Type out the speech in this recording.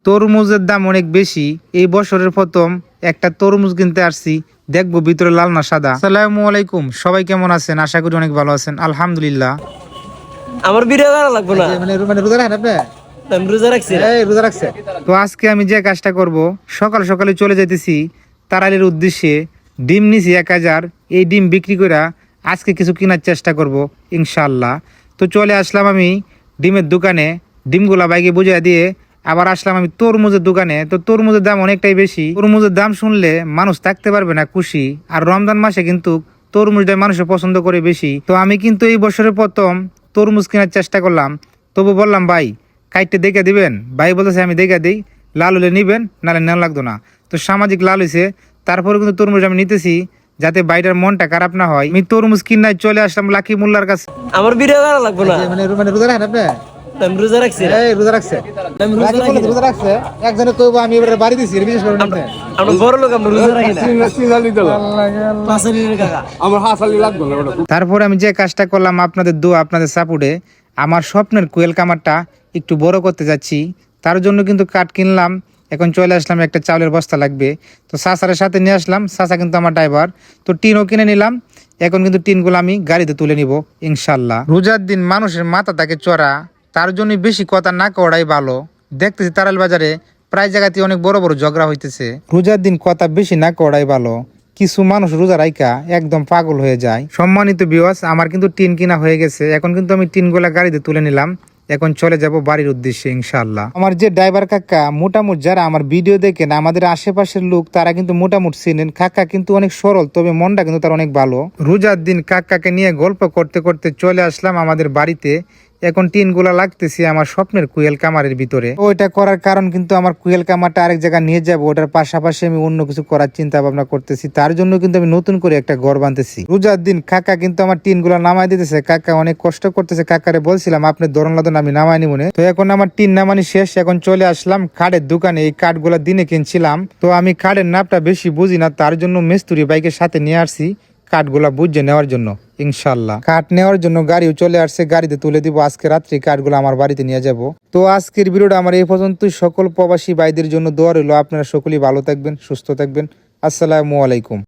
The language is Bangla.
তরমুজের দাম অনেক বেশি। এই বছরের প্রথম একটা তরমুজ কিনতে আসছি, দেখবো ভিতরে লাল না সাদা। আসসালামু আলাইকুম, সবাই কেমন আছেন? আশা করি অনেক ভালো আছেন, আলহামদুলিল্লাহ। আমার ভিডিও করা লাগবে না, মানে রোজা রাখেন আপনি? আমি রোজা রাখছি। রোজা রাখছে। তো আজকে আমি যে কাজটা করব, সকাল সকালে চলে যেতেছি তারালির উদ্দেশ্যে। ডিম নিছি 1000, এই ডিম বিক্রি করে আজকে কিছু কেনার চেষ্টা করব ইনশাল্লাহ। তো চলে আসলাম আমি ডিমের দোকানে, ডিমগুলা বাইকে বুঝিয়ে দিয়ে আবার আসলাম আমি তরমুজের দোকানে। তো তরমুজের দাম অনেকটাই বেশি, তরমুজের দাম শুনলে মানুষ থাকতে পারবে না খুশি। আর রমজান মাসে কিন্তু তরমুজটাই মানুষের পছন্দ করে বেশি। তো আমি কিন্তু এই বছরের প্রথম তরমুজ কেনার চেষ্টা করলাম। তবু বললাম ভাই কাইটে দেখে দিবেন। ভাই বলতেছে আমি দেখে দিই, লাল হলে নিবেন, নাহলে নেওয়া লাগতো না। তো সামাজিক লাল হয়েছে, তারপরে কিন্তু তরমুজ আমি নিতেছি যাতে বাইরের মনটা খারাপ না হয়। আমি তরমুজ কিনায় চলে আসলাম লাকি মোল্লার কাছে। আমার ভিডিও করা লাগবে না, মানে রোজা রাখেন আপনি? আমি রোজা রাখছি। রোজা রাখছে, আমি রোজা রাখি না। একজনে তো আমি এবারে বাড়ি দিছি, বিশেষ করে আমরা বড় লোক, আমরা রোজা রাখি না। আমার হাসালি লাগবে না ওটা। তারপরে আমি যে কাজটা করলাম আপনাদের দোয়া, আপনাদের সাপোর্টে আমার স্বপ্নের কোয়েল কামারটা একটু বড় করতে যাচ্ছি। তার জন্য কিন্তু কাঠ কিনলাম। এখন চলে আসলাম, একটা চাউলের বস্তা লাগবে। তো সাসারের সাথে নিয়ে আসলাম, সাসা কিন্তু আমার ড্রাইভার। তো টিনও কিনে নিলাম। এখন কিন্তু টিনগুলো আমি গাড়িতে তুলে নিব ইনশাল্লাহ। রোজার দিন মানুষের মাথা থাকে চড়া, তার জন্য বেশি কথা না করাই ভালো। দেখতেছি তারাল বাজারে প্রায় জায়গাতে অনেক বড় বড় ঝগড়া হইতেছে। রোজার দিন কথা বেশি না করাই ভালো। কিছু মানুষ রোজা রাইকা একদম পাগল হয়ে যায়। সম্মানিত ভিউয়ার্স, আমার কিন্তু টিন কিনা হয়ে গেছে। এখন কিন্তু আমি টিনগুলা গাড়িতে তুলে নিলাম। এখন চলে যাব বাড়ির উদ্দেশ্যে ইনশাআল্লাহ। আমার যে ড্রাইভার কাকা, মোটামুটি যারা আমার ভিডিও দেখেন, আমাদের আশেপাশের লোক, তারা কিন্তু মোটামুটি চিনেন। কাকা কিন্তু অনেক সরল, তবে মনটা কিন্তু তার অনেক ভালো। রোজার দিন কাকাকে নিয়ে গল্প করতে করতে চলে আসলাম আমাদের বাড়িতে। এখন টিনগুলা লাগতেছি আমার স্বপ্নের কুয়েল কামারের ভিতরে। ওইটা করার কারণ কিন্তু আমার কুয়েল কামারটা আরেক জায়গায় নিয়ে যাব, ওটার পাশাপাশি আমি অন্য কিছু করার চিন্তা ভাবনা করতেছি। তার জন্য কিন্তু আমি নতুন করে একটা ঘর বানতেছি। রোজার দিন কাকা কিন্তু আমার টিনগুলা নামাই দিতেছে। কাকা অনেক কষ্ট করতেছে। কাকারে বলছিলাম আপনি ধরন লাদন, আমি নামাই নি মনে। তো এখন আমার টিন নামানি শেষ। এখন চলে আসলাম কাঠের দোকানে। এই কাঠগুলা দিনে কিনছিলাম। তো আমি কাঠের নাপটা বেশি বুঝি না, তার জন্য মিস্ত্রি বাইকের সাথে নিয়ে আসছি কাঠগুলা বুঝে নেওয়ার জন্য ইনশাল্লাহ। কাঠ নেওয়ার জন্য গাড়িও চলে আসছে, গাড়িতে তুলে দিব। আজকে রাত্রি কাঠগুলো আমার বাড়িতে নিয়ে যাব। তো আজকের ভিডিওটা আমার এই পর্যন্ত। সকল প্রবাসী ভাইদের জন্য দোয়া রইল। আপনারা সকলেই ভালো থাকবেন, সুস্থ থাকবেন। আসসালামু আলাইকুম।